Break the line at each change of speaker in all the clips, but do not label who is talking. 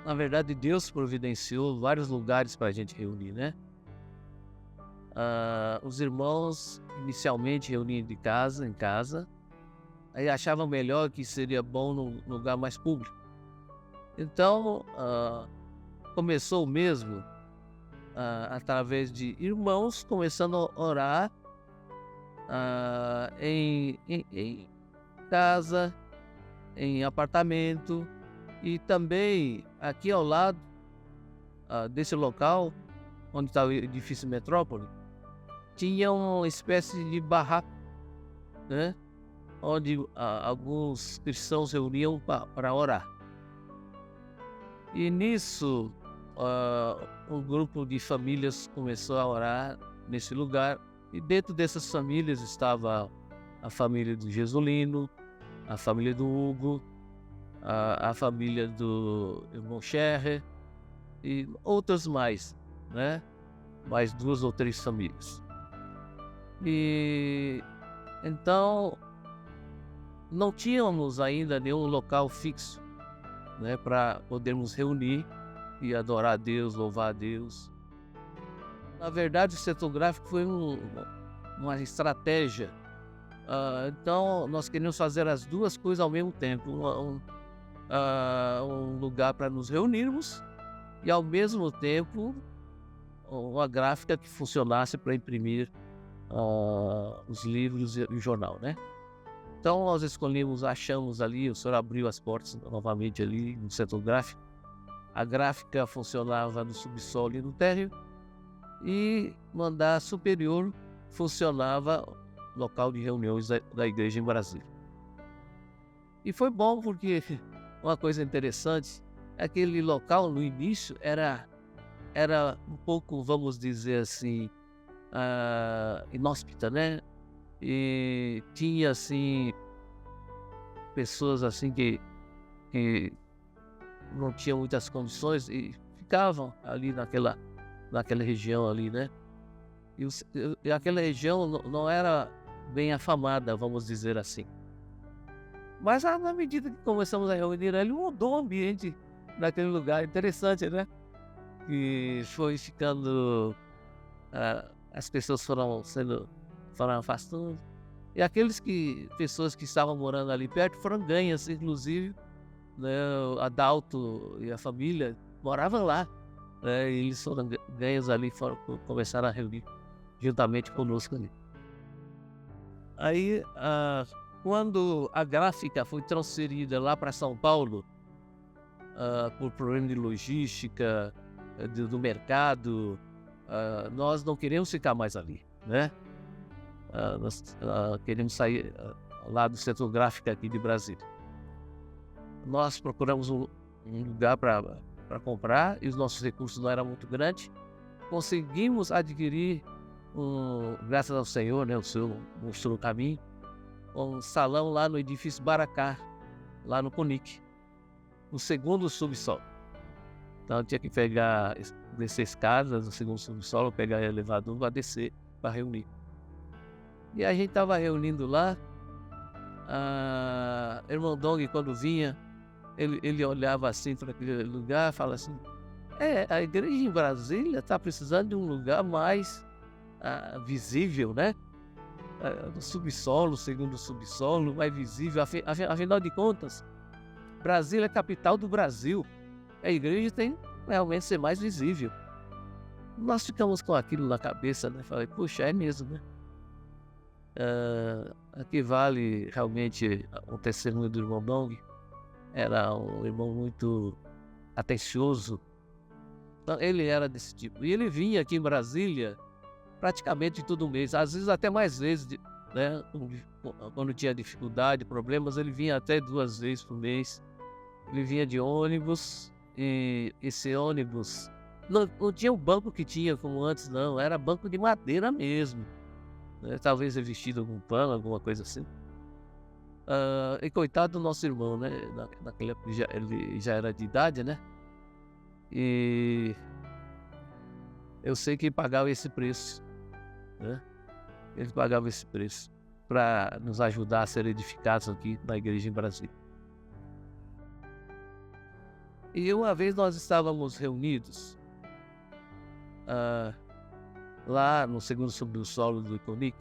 na verdade, Deus providenciou vários lugares para a gente reunir, né? Os irmãos inicialmente reuniam em casa, aí achavam melhor que seria bom num lugar mais público. Então, começou mesmo através de irmãos começando a orar em casa, em apartamento, e também aqui ao lado desse local, onde está o edifício Metrópole, tinha uma espécie de barraco, né? Onde alguns cristãos reuniam para orar. E nisso, um grupo de famílias começou a orar nesse lugar. E dentro dessas famílias estava a família do Jesulino, a família do Hugo, a família do irmão Scherrer e outras mais, né? Mais 2 ou 3 famílias. E então não tínhamos ainda nenhum local fixo, né, para podermos reunir e adorar a Deus, louvar a Deus. Na verdade, o setor gráfico foi uma estratégia. Então nós queríamos fazer as 2 coisas ao mesmo tempo, um lugar para nos reunirmos e, ao mesmo tempo, uma gráfica que funcionasse para imprimir os livros e o jornal, né? Então nós achamos ali, o senhor abriu as portas novamente ali no setor gráfico. A gráfica funcionava no subsolo e no térreo, e no andar superior funcionava local de reuniões da igreja em Brasília. E foi bom porque uma coisa interessante, aquele local no início era um pouco, vamos dizer assim, inóspita, né? E tinha assim pessoas assim que não tinham muitas condições e ficavam ali naquela região ali, né? E aquela região não era bem afamada, vamos dizer assim. Mas na medida que começamos a reunir ali, mudou o ambiente naquele lugar. Interessante, né? E foi ficando, as pessoas foram afastando. E pessoas que estavam morando ali perto foram ganhas, inclusive, né? O Adalto e a família moravam lá, né? E eles foram ganhos ali, começaram a reunir juntamente conosco ali. Aí, quando a gráfica foi transferida lá para São Paulo, por problema de logística, do mercado, nós não queremos ficar mais ali, né? Nós queremos sair lá do setor gráfico aqui de Brasília. Nós procuramos um lugar para comprar e os nossos recursos não eram muito grandes. Conseguimos adquirir, graças ao Senhor, né? O Senhor mostrou o caminho, um salão lá no edifício Baracá, lá no Conic, no segundo subsolo. Então eu tinha que descer escadas no segundo subsolo, pegar elevador para descer, para reunir. E a gente estava reunindo lá. Irmão Dong, quando vinha, ele olhava assim para aquele lugar e falava assim: a igreja em Brasília está precisando de um lugar mais visível, né? No subsolo, segundo subsolo, mais visível. Afinal de contas, Brasília é a capital do Brasil. A igreja tem realmente ser mais visível. Nós ficamos com aquilo na cabeça, né? Falei, puxa, é mesmo, né? Aqui vale realmente o testemunho do irmão Dong. Era um irmão muito atencioso. Então, ele era desse tipo. E ele vinha aqui em Brasília praticamente todo mês, às vezes até mais vezes, né? Quando tinha dificuldade, problemas, ele vinha até 2 vezes por mês. Ele vinha de ônibus, e esse ônibus não tinha o banco que tinha como antes, não. Era banco de madeira mesmo, né? Talvez revestido com pano, alguma coisa assim. E coitado do nosso irmão, né? Naquela época ele já era de idade, né? E eu sei que ele pagava esse preço, né? Ele pagava esse preço para nos ajudar a ser edificados aqui na igreja em Brasília. E uma vez nós estávamos reunidos lá no segundo subsolo do Iconic,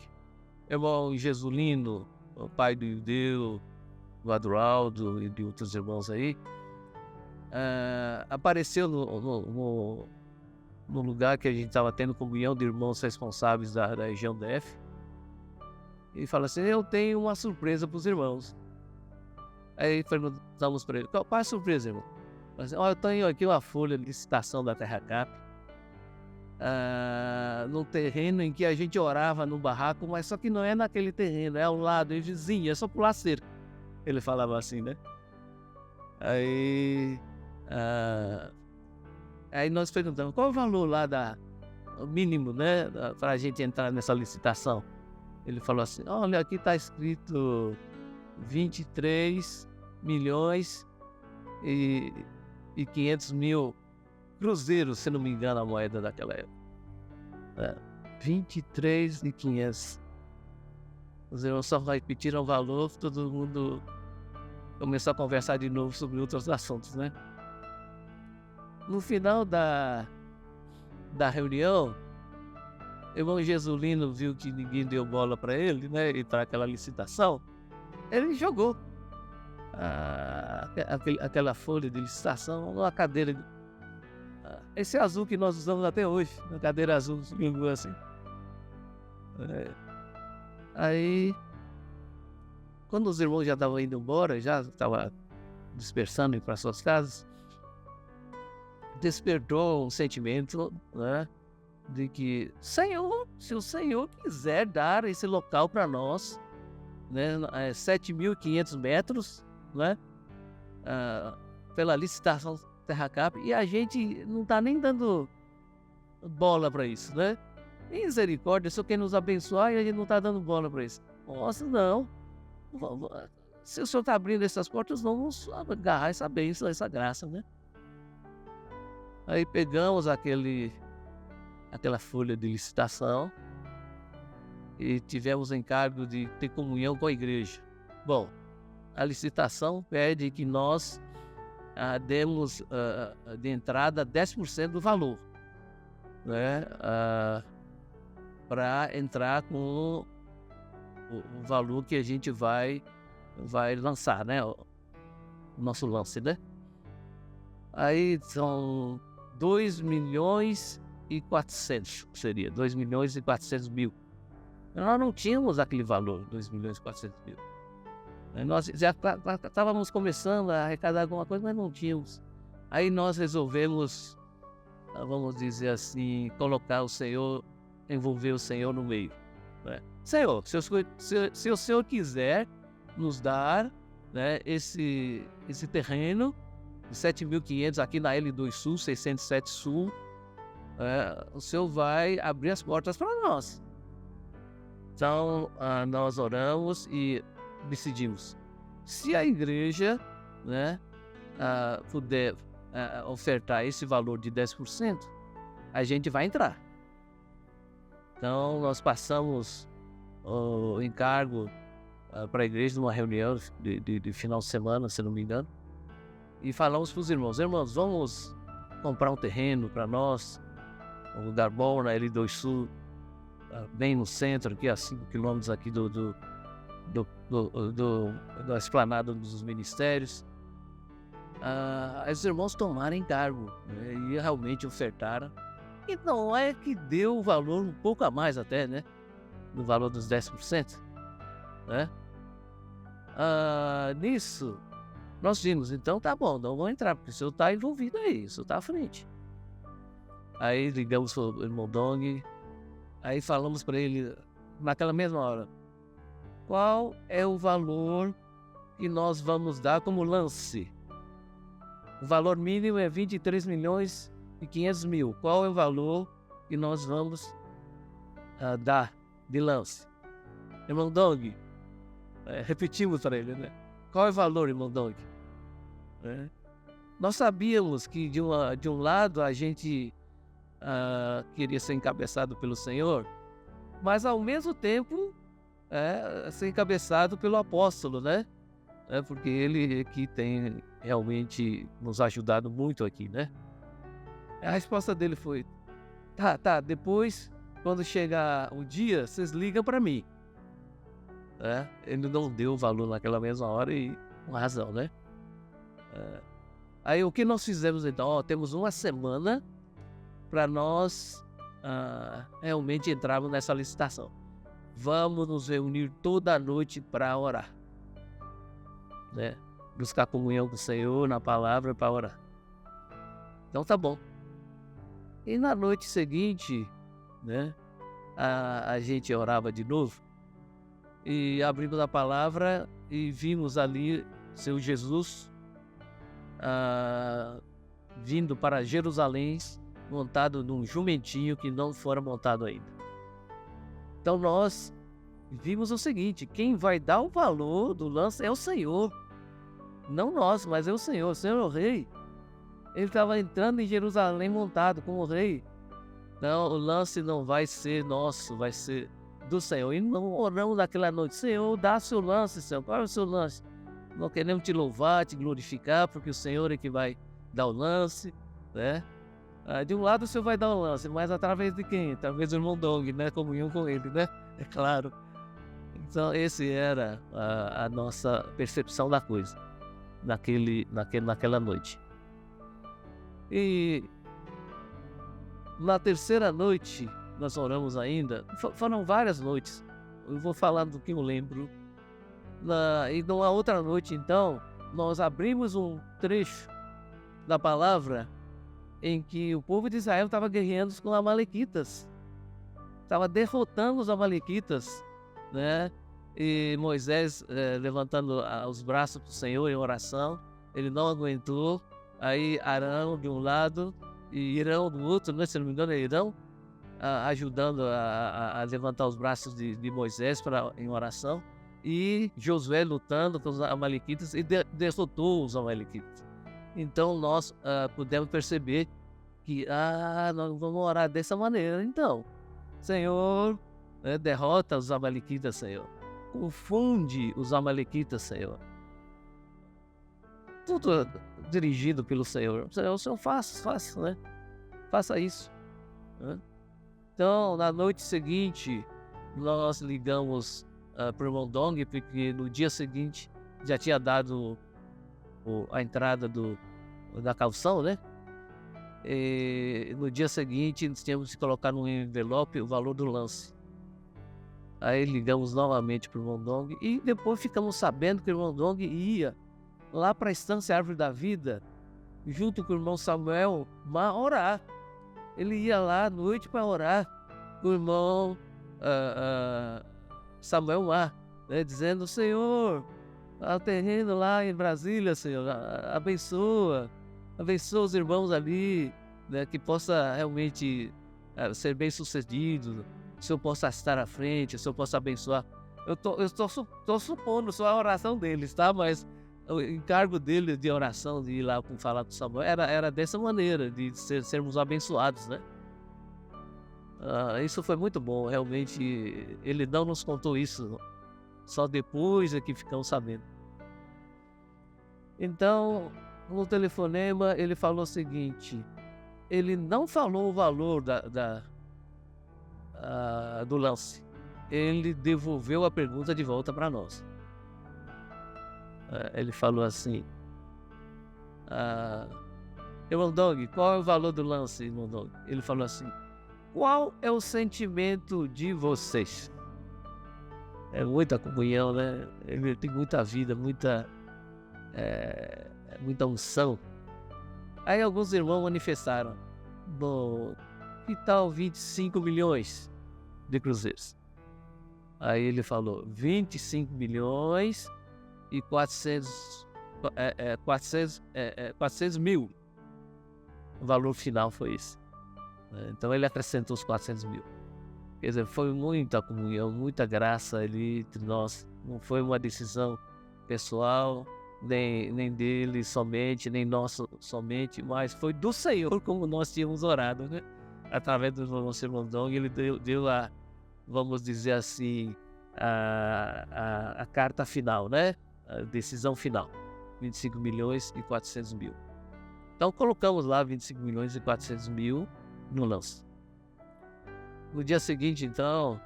irmão Jesulino, o pai do Ildeu, do Adroaldo e de outros irmãos aí, apareceu no lugar que a gente estava tendo comunhão de irmãos responsáveis da região DF, e falou assim: eu tenho uma surpresa para os irmãos. Aí perguntamos para ele: qual é a surpresa, irmão? Assim, eu tenho aqui uma folha de licitação da TerraCap, no terreno em que a gente orava no barraco, mas só que não é naquele terreno, é ao lado, é vizinho, é só pular cerca. Ele falava assim, né? Aí nós perguntamos: qual é o valor lá o mínimo, né, para a gente entrar nessa licitação? Ele falou assim: olha, aqui está escrito 23 milhões e 500 mil cruzeiros, se não me engano, a moeda daquela época. 23 e 500. Os irmãos só repetiram o valor, todo mundo começou a conversar de novo sobre outros assuntos, né? No final da reunião, o irmão Jesulino viu que ninguém deu bola para ele, né, e para aquela licitação. Ele jogou aquela folha de licitação numa cadeira. Esse azul que nós usamos até hoje, uma cadeira azul, assim. Aí, quando os irmãos já estavam indo embora, já estavam dispersando para suas casas, despertou um sentimento, né, de que, Senhor, se o Senhor quiser dar esse local para nós, né, 7.500 metros, né, pela licitação TerraCap, e a gente não está nem dando bola para isso, né? Misericórdia, se o quer nos abençoar e a gente não está dando bola para isso. Nossa, não. Se o Senhor está abrindo essas portas, não vamos agarrar essa bênção, essa graça, né? Aí pegamos aquela folha de licitação e tivemos o encargo de ter comunhão com a igreja. Bom, a licitação pede que nós demos de entrada 10% do valor, né, para entrar com o valor que a gente vai lançar, né, o nosso lance, né? Aí são 2 milhões e 400, seria 2 milhões e 400 mil. Nós não tínhamos aquele valor, 2 milhões e 400 mil. Nós já estávamos começando a arrecadar alguma coisa, mas não tínhamos. Aí nós resolvemos, vamos dizer assim, colocar o Senhor, envolver o Senhor no meio, né? Senhor, se o Senhor quiser nos dar, né, esse terreno de 7.500 aqui na L2 Sul, 607 Sul, o Senhor vai abrir as portas para nós. Então, nós oramos e decidimos: se a igreja, né, puder ofertar esse valor de 10%, a gente vai entrar. Então, nós passamos o encargo para a igreja numa reunião de final de semana, se não me engano, e falamos para os irmãos: irmãos, vamos comprar um terreno para nós, um lugar bom na L2 Sul, bem no centro, aqui a 5 quilômetros aqui da esplanada dos ministérios. Os irmãos tomaram encargo, né, e realmente ofertaram. E não é que deu o valor um pouco a mais até, né? No valor dos 10%, né? Nisso, nós vimos, então tá bom, não vamos entrar, porque o senhor está envolvido aí, o senhor está à frente. Aí ligamos para o irmão Dong, aí falamos para ele, naquela mesma hora: qual é o valor que nós vamos dar como lance? O valor mínimo é 23 milhões e 500 mil. Qual é o valor que nós vamos dar de lance? Irmão Dong, repetimos para ele, né? Qual é o valor, irmão Dong? Nós sabíamos que de um lado a gente queria ser encabeçado pelo Senhor, mas ao mesmo tempo ser encabeçado pelo apóstolo, né? Porque ele que tem realmente nos ajudado muito aqui, né? A resposta dele foi: tá, depois, quando chegar o dia, vocês ligam para mim. Né? Ele não deu valor naquela mesma hora e com razão, né? Aí o que nós fizemos então? Temos uma semana para nós realmente entrarmos nessa licitação. Vamos nos reunir toda noite para orar, né? Buscar comunhão com o Senhor na palavra para orar. Então tá bom. E na noite seguinte, né, a gente orava de novo e abrimos a palavra e vimos ali seu Jesus vindo para Jerusalém montado num jumentinho que não fora montado ainda. Então nós vimos o seguinte: quem vai dar o valor do lance é o Senhor, não nós, mas é o Senhor. O Senhor é o rei. Ele estava entrando em Jerusalém montado como rei. Então o lance não vai ser nosso, vai ser do Senhor. E não oramos naquela noite: Senhor, dá seu lance, Senhor. Qual é o seu lance? Nós queremos te louvar, te glorificar, porque o Senhor é que vai dar o lance, né? De um lado o Senhor vai dar o lance, mas através de quem? Através do irmão Dong, né? Comunhão com ele, né? É claro. Então esse era a nossa percepção da coisa naquela noite. E na terceira noite nós oramos ainda. Foram várias noites. Eu vou falar do que eu lembro. E numa outra noite, então, nós abrimos um trecho da palavra em que o povo de Israel estava guerreando com os amalequitas. Estava derrotando os amalequitas, né? E Moisés levantando os braços para o Senhor em oração. Ele não aguentou. Aí Arão de um lado e Irão do outro, né? Se não me engano é Irão, ajudando a levantar os braços de Moisés em oração. E Josué lutando com os amalequitas e derrotou os amalequitas. Então nós pudemos perceber que nós vamos orar dessa maneira. Então, Senhor, derrota os amalequitas, Senhor. Confunde os amalequitas, Senhor. Tudo dirigido pelo Senhor. O Senhor faça, né? Faça isso. Né? Então, na noite seguinte, nós ligamos para o irmão Dong, porque no dia seguinte já tinha dado a entrada da calção, né? E no dia seguinte nós tínhamos que colocar no envelope o valor do lance. Aí ligamos novamente para o irmão Dong e depois ficamos sabendo que o irmão Dong ia lá para a Estância Árvore da Vida, junto com o irmão Samuel, orar. Ele ia lá à noite para orar com o irmão Samuel Mar, né, dizendo: Senhor, o terreno lá em Brasília, Senhor, abençoa os irmãos ali, né, que possa realmente ser bem sucedido, que o Senhor possa estar à frente, o Senhor possa abençoar. Eu estou supondo só a oração deles, tá? Mas o encargo dele de oração, de ir lá falar com Samuel, era dessa maneira, de sermos abençoados, né? Isso foi muito bom, realmente. Ele não nos contou isso, só depois é que ficamos sabendo. Então, no telefonema, ele falou o seguinte: ele não falou o valor do lance, ele devolveu a pergunta de volta para nós. Ele falou assim: irmão Dong, qual é o valor do lance, irmão Dong? Ele falou assim: qual é o sentimento de vocês? É muita comunhão, né? Ele tem muita vida, muita unção. Aí alguns irmãos manifestaram: bom, que tal 25 milhões de cruzeiros? Aí ele falou: 25 milhões e 400 mil. O valor final foi esse. Então ele acrescentou os 400 mil. Quer dizer, foi muita comunhão, muita graça ali entre nós. Não foi uma decisão pessoal, nem dele somente, nem nossa somente, mas foi do Senhor, como nós tínhamos orado, né? Através do nosso irmão Dong, ele deu a, vamos dizer assim, a carta final, né? A decisão final. 25 milhões e 400 mil. Então colocamos lá 25 milhões e 400 mil no lance. No dia seguinte, então,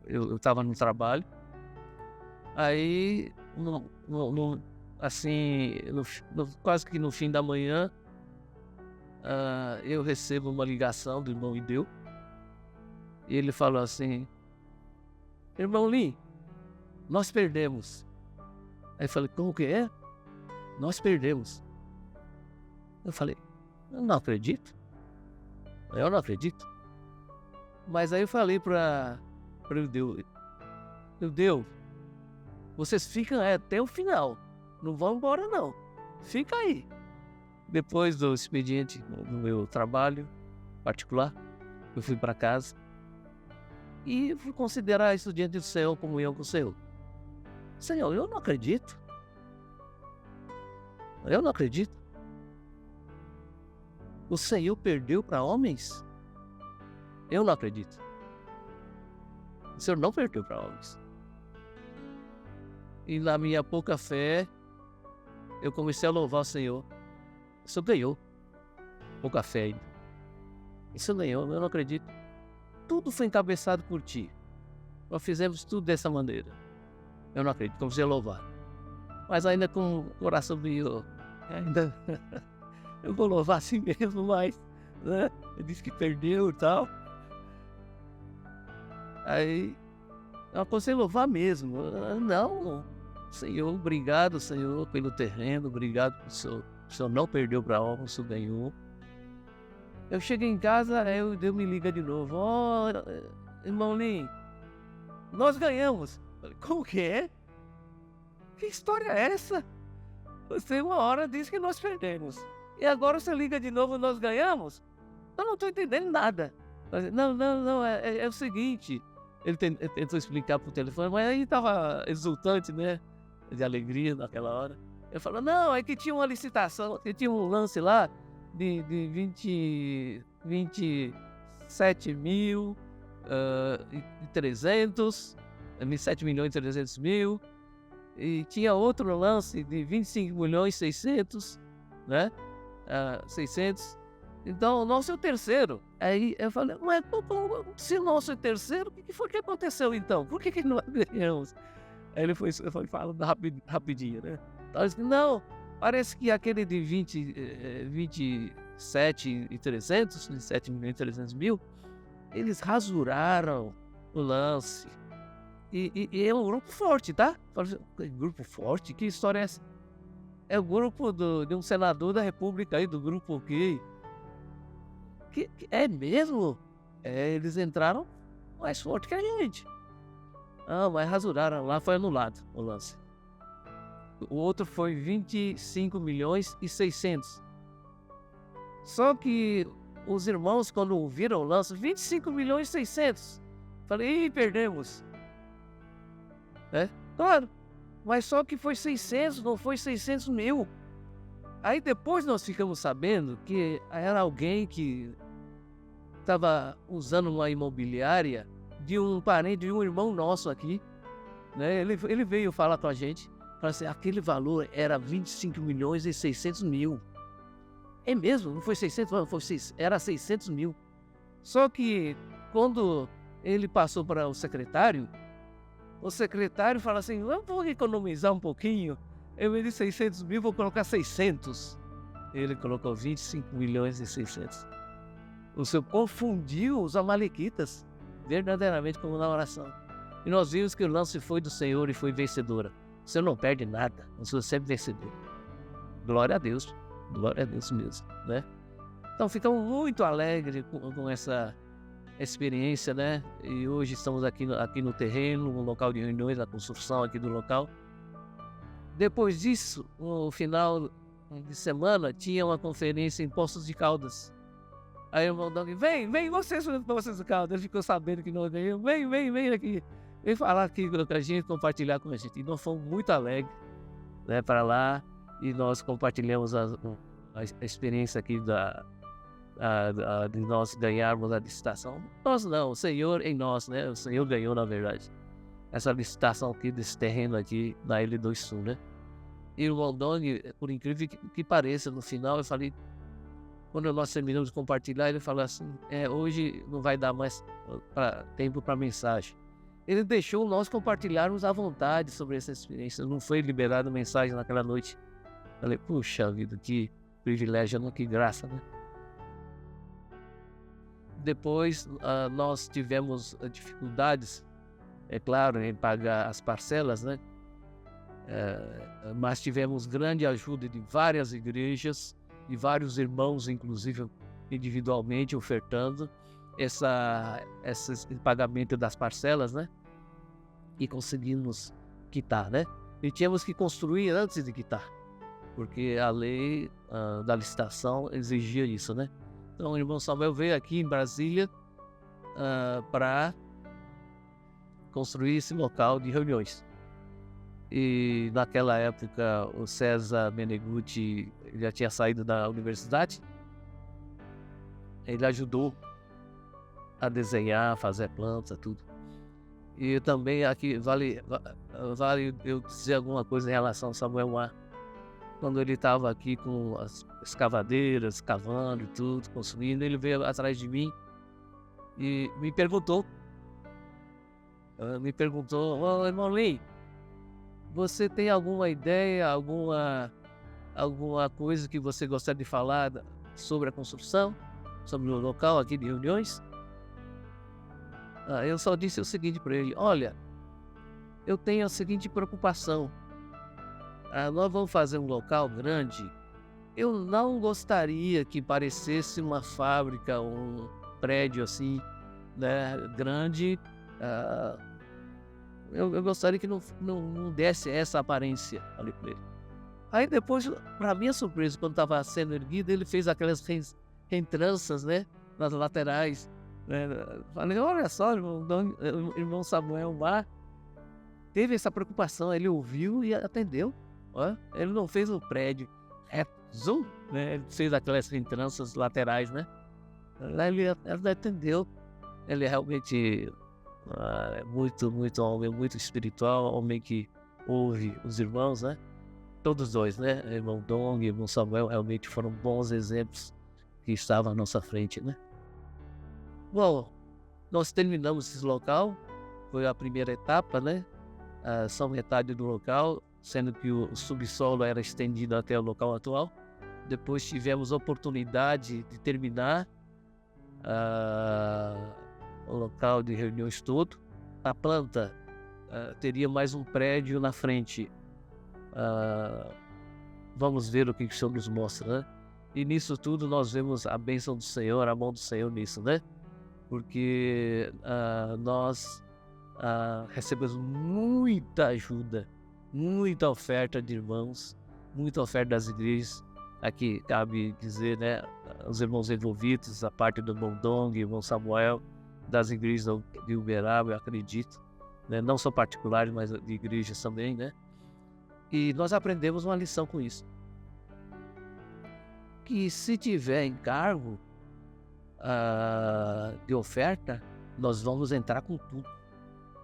eu estava no trabalho, aí, quase que no fim da manhã, eu recebo uma ligação do irmão Ideu, e ele falou assim: irmão Lin, nós perdemos. Aí eu falei: como que é? Nós perdemos. Eu falei: eu não acredito. Mas aí eu falei para o Deus, vocês ficam até o final, não vão embora não, fica aí. Depois do expediente no meu trabalho particular, eu fui para casa e fui considerar isso diante do Senhor, comunhão com o Senhor. Senhor, eu não acredito. O Senhor perdeu para homens? Eu não acredito. O Senhor não perdeu para homens. E na minha pouca fé, eu comecei a louvar o Senhor. O Senhor ganhou. Pouca fé ainda. O Senhor ganhou, eu não acredito. Tudo foi encabeçado por ti. Nós fizemos tudo dessa maneira. Eu não acredito, comecei a louvar. Mas ainda com o coração meio... ainda... eu vou louvar assim mesmo, mas... né? Eu disse que perdeu e tal. Aí... eu comecei a louvar mesmo. Não, Senhor, obrigado, Senhor, pelo terreno. Obrigado por o Senhor não perdeu para homem, o Senhor ganhou. Eu cheguei em casa, aí o Deus me liga de novo. Irmão Lin, nós ganhamos. Falei: como que é? Que história é essa? Você uma hora disse que nós perdemos. E agora você liga de novo, nós ganhamos? Eu não estou entendendo nada. Falei: não, é o seguinte. Ele tentou explicar por telefone, mas aí estava exultante, né? De alegria naquela hora. Ele falou: não, é que tinha uma licitação, que tinha um lance lá de 27 mil e 300, 27 milhões e 300 mil, e tinha outro lance de 25 milhões e 600, né? 600. Então, o nosso é o terceiro. Aí eu falei: mas se o nosso é o terceiro, o que foi que aconteceu então? Por que nós ganhamos? Aí ele foi falando rapidinho, né? Então, eu disse: não, parece que aquele de 27 e 300, 27 milhões e 300 mil, eles rasuraram o lance. E é um grupo forte, tá? Grupo forte? Que história é essa? É o grupo de um senador da República aí, do grupo que é mesmo? Eles entraram mais forte que a gente. Mas rasuraram lá, foi anulado o lance. O outro foi 25 milhões e 600. Só que os irmãos, quando viram o lance, 25 milhões e 600. Falei: perdemos. Claro, mas só que foi 600, não foi 600 mil. Aí depois nós ficamos sabendo que era alguém que estava usando uma imobiliária de um parente, de um irmão nosso aqui, né? Ele veio falar com a gente, falou assim: aquele valor era 25 milhões e 600 mil. É mesmo? Não foi 600? Não, era 600 mil. Só que quando ele passou para o secretário fala assim: eu vou economizar um pouquinho, em vez de 600 mil, vou colocar 600. Ele colocou 25 milhões e 600. O Senhor confundiu os amalequitas, verdadeiramente, como na oração. E nós vimos que o lance foi do Senhor e foi vencedora. O Senhor não perde nada, o Senhor é sempre vencedor. Glória a Deus mesmo, né? Então ficamos muito alegres com essa experiência, né? E hoje estamos aqui no terreno, no local de reuniões, na construção aqui do local. Depois disso, no final de semana, tinha uma conferência em Poços de Caldas. Aí o irmão Doug: vem vocês de Caldas. Ele ficou sabendo que nós ganhamos. Vem aqui. Vem falar aqui com a gente, compartilhar com a gente. E nós fomos muito alegres, né, para lá. E nós compartilhamos a experiência aqui de nós ganharmos a licitação. Nós não, o Senhor em nós, né? O Senhor ganhou, na verdade, essa licitação aqui desse terreno aqui na L2 Sul, né? E o Dong, por incrível que pareça, no final eu falei, quando nós terminamos de compartilhar, ele falou assim, hoje não vai dar mais tempo para mensagem. Ele deixou nós compartilharmos à vontade sobre essa experiência, não foi liberada mensagem naquela noite. Falei, puxa vida, que privilégio, não, que graça, né? Depois nós tivemos dificuldades, é claro, em pagar as parcelas, né? Mas tivemos grande ajuda de várias igrejas, de vários irmãos, inclusive individualmente, ofertando esse pagamento das parcelas, né? E conseguimos quitar, né? E tínhamos que construir antes de quitar, porque a lei da licitação exigia isso, né? Então o irmão Samuel veio aqui em Brasília para construir esse local de reuniões. E naquela época o César Menegutti já tinha saído da universidade. Ele ajudou a desenhar, fazer planta, tudo. E também aqui vale eu dizer alguma coisa em relação a Samuel Mar. Quando ele estava aqui com as escavadeiras, cavando e tudo, construindo, ele veio atrás de mim e me perguntou, ô irmão Lee, você tem alguma ideia, alguma coisa que você gostaria de falar sobre a construção, sobre o local aqui de reuniões? Eu só disse o seguinte para ele, olha, eu tenho a seguinte preocupação, nós vamos fazer um local grande, eu não gostaria que parecesse uma fábrica, um prédio assim, né, grande, eu gostaria que não desse essa aparência ali para ele. Aí depois, para minha surpresa, quando estava sendo erguido, ele fez aquelas rentranças, né, nas laterais. Né? Falei, olha só, irmão Samuel Mar teve essa preocupação, ele ouviu e atendeu. Ó. Ele não fez um prédio reto, né? Ele fez aquelas rentranças laterais, né? Ele atendeu. Ele é realmente muito homem, muito espiritual, homem que ouve os irmãos, né? Todos dois, né? Irmão Dong e irmão Samuel realmente foram bons exemplos que estavam à nossa frente, né? Bom, nós terminamos esse local, foi a primeira etapa, né? Só metade do local, sendo que o subsolo era estendido até o local atual. Depois tivemos a oportunidade de terminar o local de reuniões todo. A planta teria mais um prédio na frente. Vamos ver o que o Senhor nos mostra, né? E nisso tudo nós vemos a bênção do Senhor, a mão do Senhor nisso, né? Porque nós recebemos muita ajuda, muita oferta de irmãos, muita oferta das igrejas. Aqui cabe dizer, né, os irmãos envolvidos, a parte do irmão Dong, irmão Samuel, das igrejas de Uberaba, eu acredito, né, não só particulares, mas de igrejas também, né? E nós aprendemos uma lição com isso, que se tiver encargo de oferta, nós vamos entrar com tudo,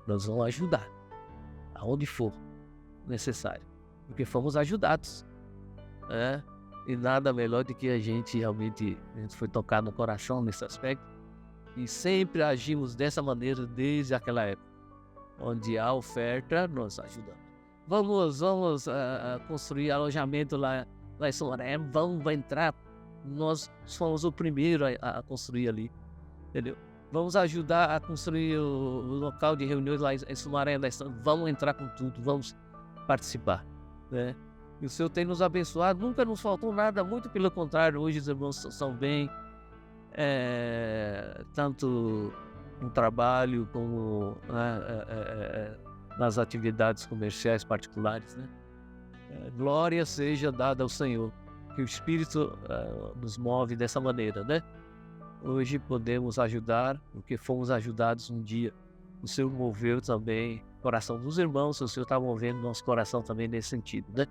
nós vamos ajudar, aonde for necessário, porque fomos ajudados, né? E nada melhor do que a gente realmente foi tocar no coração nesse aspecto, e sempre agimos dessa maneira desde aquela época, onde a oferta nós ajudamos. Vamos construir alojamento lá em Sumaré, vamos entrar, nós fomos o primeiro a construir ali, entendeu? Vamos ajudar a construir o local de reuniões lá em Sumaré, vamos entrar com tudo, vamos participar, né? E o Senhor tem nos abençoado, nunca nos faltou nada, muito pelo contrário, hoje os irmãos são bem, tanto no trabalho como nas atividades comerciais particulares, né? Glória seja dada ao Senhor, que o Espírito nos move dessa maneira, né? Hoje podemos ajudar, porque fomos ajudados um dia. O Senhor moveu também o coração dos irmãos, o Senhor está movendo nosso coração também nesse sentido, né?